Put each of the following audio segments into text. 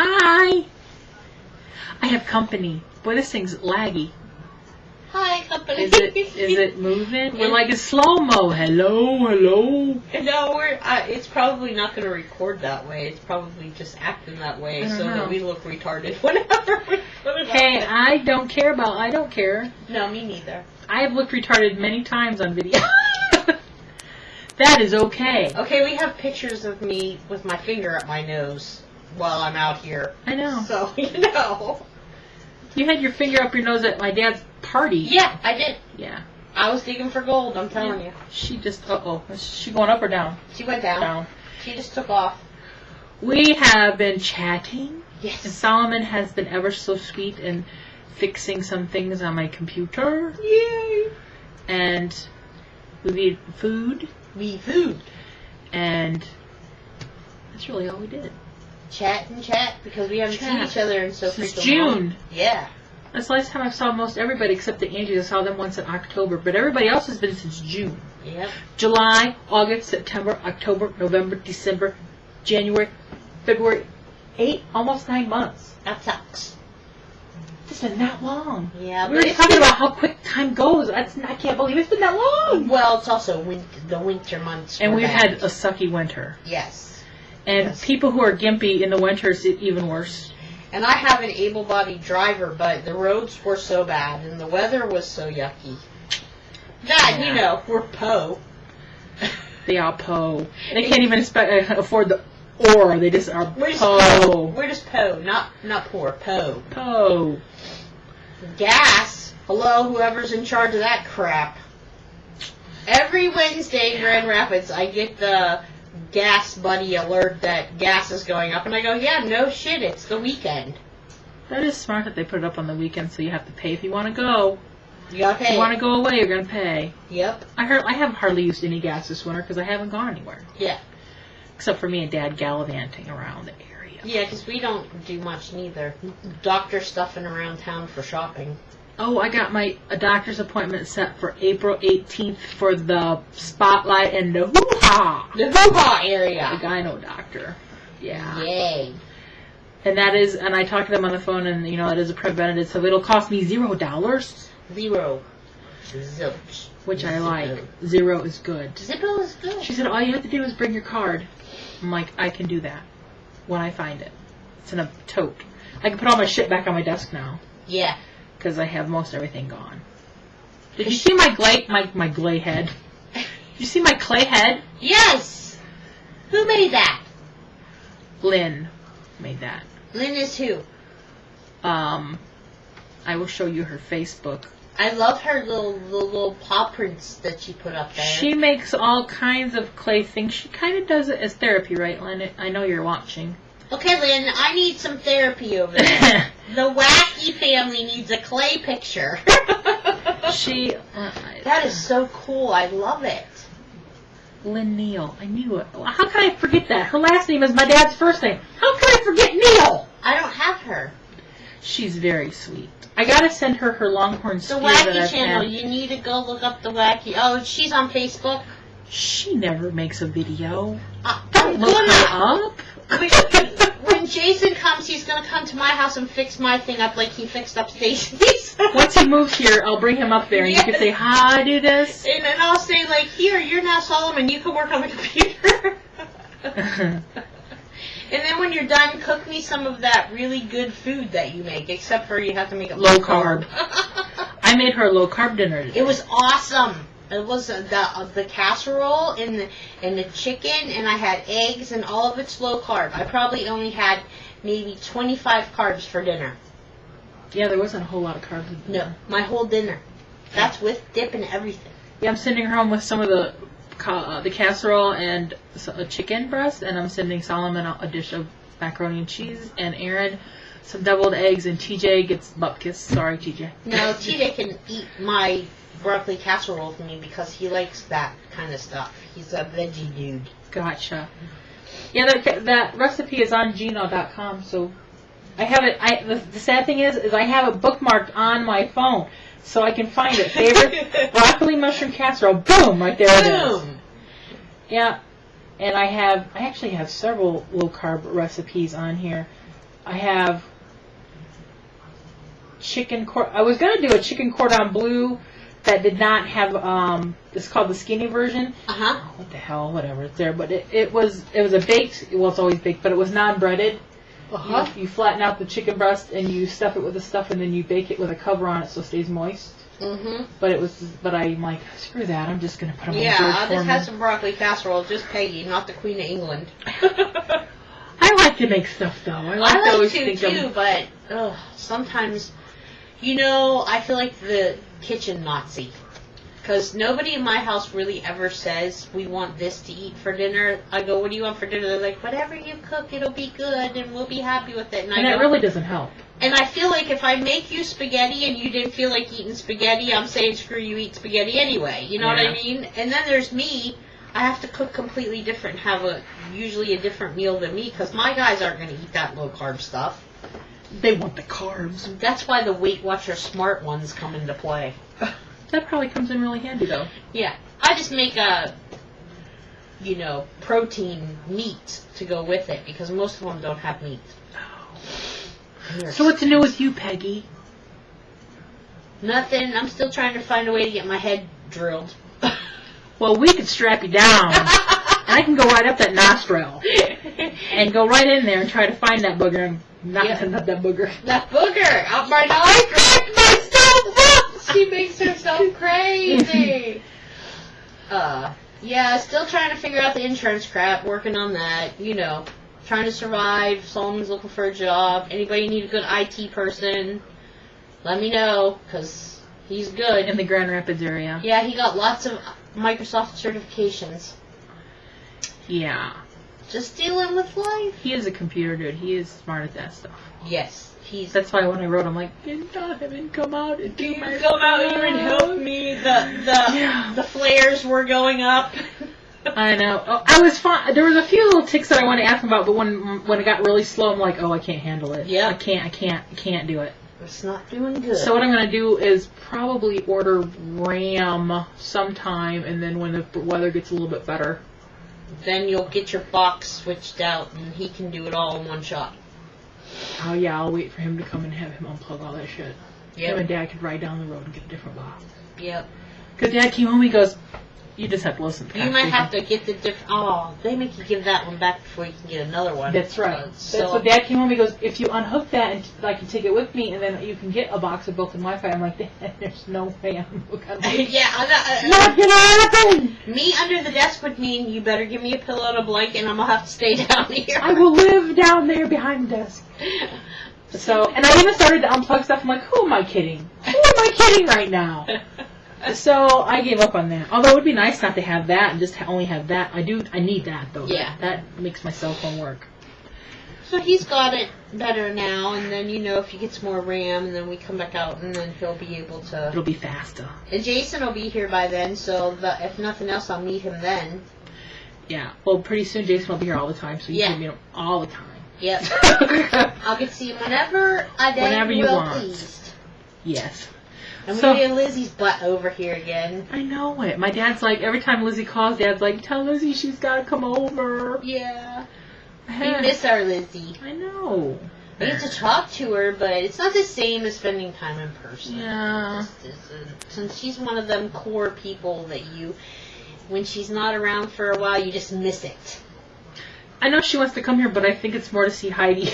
Hi! I have company. Boy, this thing's laggy. Hi, company. Is it moving? We're like a slow-mo. Hello, hello. No, it's probably not going to record that way. It's probably just acting that way so that we look retarded whenever we put it Hey, up. I don't care. No, me neither. I have looked retarded many times on video. That is okay. Okay, we have pictures of me with my finger at my nose while I'm out here. I know. So, you know. You had your finger up your nose at my dad's party. Yeah, I did. Yeah. I was digging for gold, I'm telling you. She just, is she going up or down? She went down. She just took off. We have been chatting. Yes. And Solomon has been ever so sweet in fixing some things on my computer. Yay. And we made food. And that's really all we did. Chat because we haven't seen each other in so since freaking June. long. Yeah. That's the last time I saw most everybody except the Angies. I saw them once in October, but everybody else has been since June. Yep. July, August, September, October, November, December, January, February. 8, almost 9 months. That sucks. It's been that long. Yeah, we were talking about how quick time goes. I can't believe it's been that long. Well, it's also the winter months. And we've had a sucky winter. Yes. And people who are gimpy in the winter, it's even worse. And I have an able-bodied driver, but the roads were so bad and the weather was so yucky. That, you know, we're po. They are po. They can't even afford the or. They just are po. We're just po, not poor, po. Po. Gas. Hello, whoever's in charge of that crap. Every Wednesday in Grand Rapids, I get the gas buddy alert that gas is going up, and I go, yeah, no shit, it's the weekend. That is smart that they put it up on the weekend, so you have to pay if you want to go. You gotta pay. If you want to go away, you're gonna pay. Yep. I haven't hardly used any gas this winter because I haven't gone anywhere. Yeah. Except for me and Dad gallivanting around the area. Yeah, because we don't do much neither. Doctor stuffing around town for shopping. Oh, I got a doctor's appointment set for April 18th for the spotlight and the hoo-ha. The hoo-ha area. The gyno doctor. Yeah. Yay. And I talked to them on the phone, and, you know, it is a preventative, so it'll cost me $0. Zero. Zilch. Which I like. Zero is good. Zippo is good. She said, all you have to do is bring your card. I'm like, I can do that when I find it. It's in a tote. I can put all my shit back on my desk now. Yeah. Because I have most everything gone. Did you see my clay head? Did you see my clay head? Yes! Who made that? Lynn made that. Lynn is who? I will show you her Facebook. I love her little paw prints that she put up there. She makes all kinds of clay things. She kind of does it as therapy, right, Lynn? I know you're watching. Okay, Lynn, I need some therapy over there. The wacky family needs a clay picture. That is so cool. I love it. Lynn Neal. I knew it. How can I forget that? Her last name is my dad's first name. How can I forget Neal? I don't have her. She's very sweet. I gotta send her Longhorn The spear Wacky channel. You need to go look up the Wacky. Oh, she's on Facebook. She never makes a video. Don't look her up. When Jason comes, he's going to come to my house and fix my thing up like he fixed up Stacy's. Once he moves here, I'll bring him up there and you can say, hi, do this. And then I'll say, like, here, you're now Solomon. You can work on the computer. And then when you're done, cook me some of that really good food that you make, except for you have to make it low carb. I made her a low carb dinner today. It was awesome. It was the casserole and the chicken, and I had eggs, and all of it's low carb. I probably only had maybe 25 carbs for dinner. Yeah, there wasn't a whole lot of carbs. No, my whole dinner. That's with dip and everything. Yeah, I'm sending her home with some of the casserole and a chicken breast, and I'm sending Solomon a dish of macaroni and cheese, and Aaron some deviled eggs, and TJ gets butt kiss. Sorry, TJ. No, TJ can eat my broccoli casserole with me because he likes that kind of stuff. He's a veggie dude. Gotcha. Yeah, that recipe is on gmail.com, so I have it. The sad thing is I have it bookmarked on my phone, so I can find it. Favorite broccoli mushroom casserole. Boom, right there it is. Yeah, and I actually have several low carb recipes on here. I have I was going to do a chicken cordon bleu that did not have, it's called the skinny version. Uh-huh. What the hell, whatever, it's there. But it was a baked, well, it's always baked, but it was non-breaded. Uh-huh. You flatten out the chicken breast and you stuff it with the stuff and then you bake it with a cover on it so it stays moist. Mm-hmm. But I'm like, screw that, I'm just going to put them on Yeah, George I'll just Foreman. have some broccoli casserole, just Peggy, not the Queen of England. I like to make stuff though. I like to always think too, but sometimes, I feel like the kitchen Nazi. Because nobody in my house really ever says, we want this to eat for dinner. I go, what do you want for dinner? They're like, whatever you cook, it'll be good, and we'll be happy with it. And that really doesn't help. And I feel like if I make you spaghetti and you didn't feel like eating spaghetti, I'm saying screw you, eat spaghetti anyway. You know what I mean? And then there's me. I have to cook completely different, have usually a different meal than me, because my guys aren't going to eat that low-carb stuff. They want the carbs. That's why the Weight Watcher Smart ones come into play. That probably comes in really handy, though. Yeah. I just make a, protein meat to go with it, because most of them don't have meat. So what's new with you, Peggy? Nothing. I'm still trying to find a way to get my head drilled. Well, we could strap you down, and I can go right up that nostril, and go right in there and try to find that booger, and not that booger. That booger! Up my nose! I cracked myself up! She makes herself crazy! Yeah, still trying to figure out the insurance crap, working on that, trying to survive, Solomon's looking for a job. Anybody need a good IT person, let me know, because he's good. In the Grand Rapids area. Yeah, he got lots of Microsoft certifications. Yeah. Just dealing with life. He is a computer dude. He is smart at that stuff. Yes. That's why when I wrote, I'm like, didn't Donovan come out and do my come out here and help me? The flares were going up. I know. Oh, I was fine. There was a few little ticks that I wanted to ask him about, but when it got really slow, I'm like, oh, I can't handle it. Yeah. I can't do it. It's not doing good. So what I'm going to do is probably order RAM sometime, and then when the weather gets a little bit better. Then you'll get your box switched out, and he can do it all in one shot. Oh, yeah, I'll wait for him to come and have him unplug all that shit. Yep. Him and Dad could ride down the road and get a different box. Yep. Because Dad came home, he goes, you just have to listen to You might have to get the different... Oh, they make you give that one back before you can get another one. That's right. That's what Dad came home, he goes, if you unhook that, and I can take it with me, and then you can get a box of built-in Wi-Fi. I'm like, there's no way I'm hooking Yeah, I'm not gonna happen! Me under the desk would mean you better give me a pillow and a blanket, and I'm gonna have to stay down here. I will live down there behind the desk. So, and I even started to unplug stuff. I'm like, who am I kidding? Who am I kidding right now? So I gave up on that. Although it would be nice not to have that and just only have that. I need that though. Yeah. That makes my cell phone work. So he's got it better now, and then if he gets more RAM, and then we come back out, and then he'll be able to. It'll be faster. And Jason will be here by then, so if nothing else, I'll meet him then. Yeah. Well, pretty soon Jason will be here all the time, so you can meet him all the time. Yep. I'll get to see him whenever you want. pleased. Yes. And we're getting Lizzie's butt over here again. I know it. My dad's like, every time Lizzie calls, Dad's like, tell Lizzie she's got to come over. Yeah. We miss our Lizzie. I know. We get to talk to her, but it's not the same as spending time in person. Yeah. It just isn't. Since she's one of them core people that when she's not around for a while, you just miss it. I know she wants to come here, but I think it's more to see Heidi.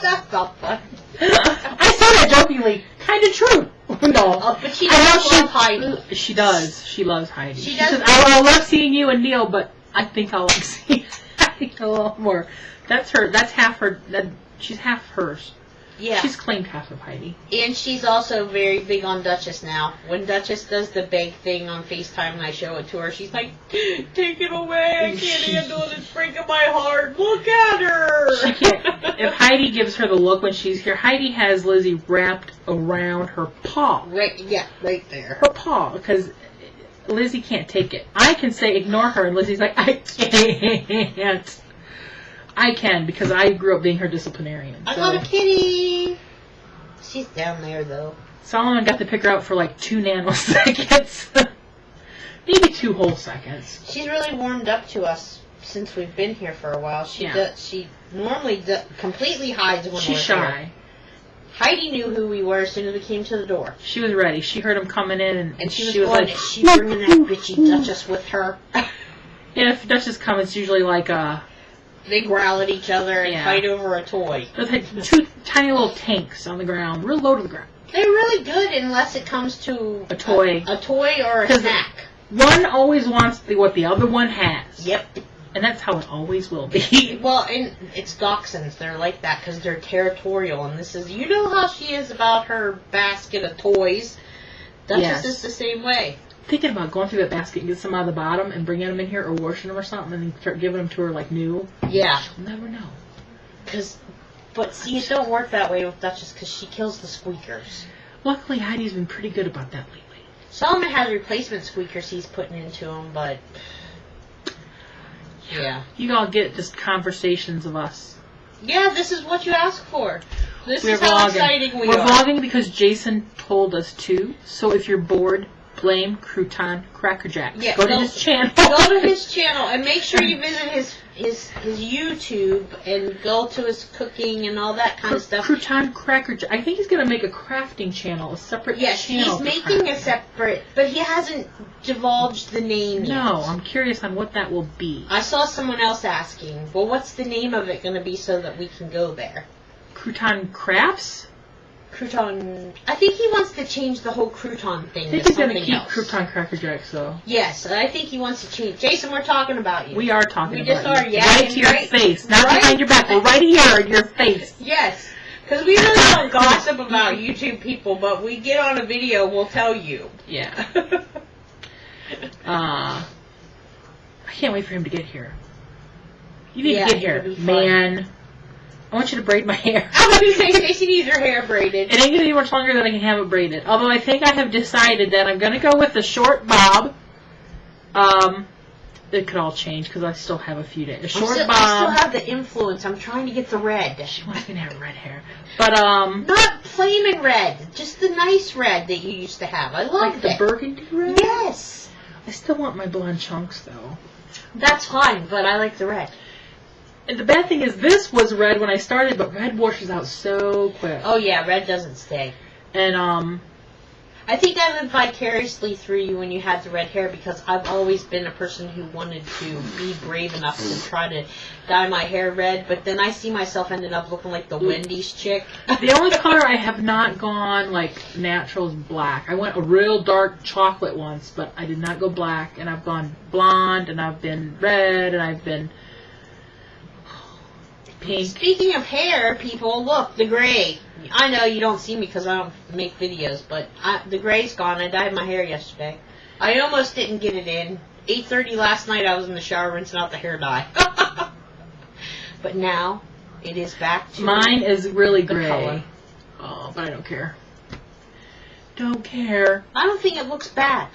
That's not fun. I said that jokingly. Kind of true. No. Oh, but she does love Heidi. She does. She loves Heidi. She does. Says, I love seeing you and Neil, but I think I'll like seeing Heidi a little more. That's her. That's half her. She's half hers. Yeah. She's claimed half of Heidi. And she's also very big on Duchess now. When Duchess does the bake thing on FaceTime and I show it to her, she's like, take it away, I can't handle it, it's breaking my heart, look at her! She can't. If Heidi gives her the look when she's here, Heidi has Lizzie wrapped around her paw. Right there. Her paw, because Lizzie can't take it. I can say ignore her, and Lizzie's like, I can't. I can, because I grew up being her disciplinarian. I got a kitty! She's down there, though. Solomon got to pick her out for like 2 nanoseconds. Maybe 2 whole seconds. She's really warmed up to us. since we've been here for a while. She Yeah. she normally completely hides when She's we're shy. here. Heidi knew who we were as soon as we came to the door. She was ready. She heard him coming in, and she was was going, like, is she bringing that bitchy Duchess with her? yeah, if Duchess comes, it's usually like They growl at each other and Yeah. fight over a toy. there's like two tiny little tanks on the ground, real low to the ground. They're really good unless it comes to A toy. a toy or a 'Cause snack. One always wants what the other one has. Yep. And that's how it always will be. Well, and it's dachshunds. They're like that because they're territorial. And this is, you know how she is about her basket of toys. Duchess Yes. is the same way. Thinking about going through that basket and get some out of the bottom and bringing them in here or washing them or something and then start giving them to her like new. Yeah. You'll never know. But see, it don't work that way with Duchess because she kills the squeakers. Luckily, Heidi's been pretty good about that lately. Solomon has replacement squeakers he's putting into them, but yeah. You all get just conversations of us. Yeah, this is what you ask for. This We're is how vlogging. exciting We're are. vlogging because Jason told us to. So if you're bored, blame Crouton Cracker Jack. Yeah, go to his channel. Go to his channel and make sure you visit his YouTube and go to his cooking and all that kind of stuff. Crouton Cracker Jack. I think he's going to make a crafting channel, a separate Yes, channel. he's making a separate, but he hasn't divulged the name yet. No, I'm curious on what that will be. I saw someone else asking, well, what's the name of it going to be so that we can go there? Crouton Crafts? Crouton. I think he wants to change the whole crouton thing I think to he's going to something keep else. Crouton Cracker Jacks, though. Yes, I think he wants to change. Jason, we're talking about you. We are talking We about just are, you. yeah. Right to your face. Not right- behind your back. We're right here in your face. Yes, because we really don't gossip about YouTube people, but we get on a video, we'll tell you. Yeah. I can't wait for him to get here. You need Yeah, to get here, it'll be fun. man. I want you to braid my hair. I'm going to say Stacey needs her hair braided. It ain't gonna be much longer than I can have it braided. Although I think I have decided that I'm gonna go with the short bob. It could all change because I still have a few days. The short I still bob. have the influence. I'm trying to get the red. She wants me to have red hair, but Not flaming red, just the nice red that you used to have. I like loved the it. burgundy red. Yes. I still want my blonde chunks though. That's fine, but I like the red. And the bad thing is, this was red when I started, but red washes out so quick. Oh yeah, red doesn't stay. And I think I lived vicariously through you when you had the red hair because I've always been a person who wanted to be brave enough to try to dye my hair red, but then I see myself ending up looking like the Wendy's chick. the only color I have not gone like natural is black. I went a real dark chocolate once, but I did not go black. And I've gone blonde, and I've been red, and I've been pink. Speaking of hair, people, look, the gray. I know you don't see me because I don't make videos, but the gray's gone. I dyed my hair yesterday. I almost didn't get it in. 8:30 last night I was in the shower rinsing out the hair dye. But now it is back to Mine is really the gray. color. Oh, but I don't care. Don't care. I don't think it looks bad.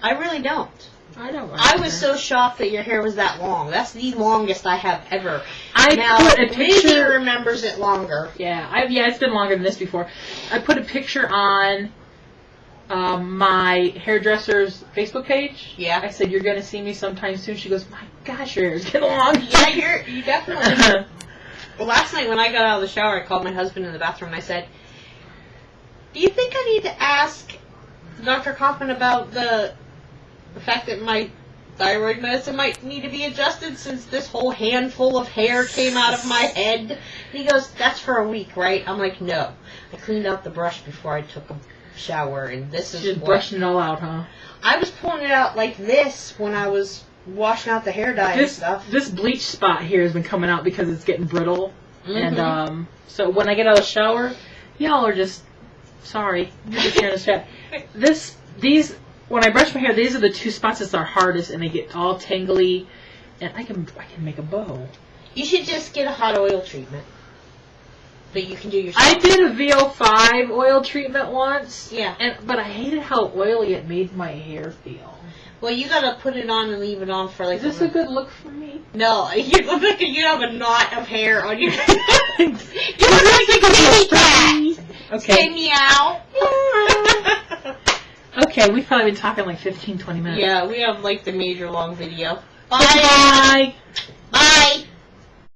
I really don't. I don't. I was so shocked that your hair was that long. That's the longest I have ever. I Now, put a Lizzie picture. remembers it longer. Yeah, it's been longer than this before. I put a picture on my hairdresser's Facebook page. Yeah. I said, you're going to see me sometime soon. She goes, my gosh, your hair's getting long. Yeah, you definitely. Well, last night when I got out of the shower, I called my husband in the bathroom and I said, do you think I need to ask Dr. Kaufman about the fact that my thyroid medicine might need to be adjusted since this whole handful of hair came out of my head? And he goes, that's for a week, right? I'm like, no. I cleaned out the brush before I took a shower, and this is Just what... brushing it all out, huh? I was pulling it out like this when I was washing out the hair dye and stuff. This bleach spot here has been coming out because it's getting brittle. Mhm. And so when I get out of the shower, y'all are just sorry. You're just hearing this chat. These when I brush my hair, these are the two spots that are hardest, and they get all tangly. And I can make a bow. You should just get a hot oil treatment that you can do yourself. I did a VO5 oil treatment once. Yeah. But I hated how oily it made my hair feel. Well, you gotta put it on and leave it on for like. Is this a good look for me? No, you look like you have a knot of hair on your. You look like like a kitty cat. Say Okay. meow. Okay, we've probably been talking like 15, 20 minutes. Yeah, we have like the major long video. Bye. Bye.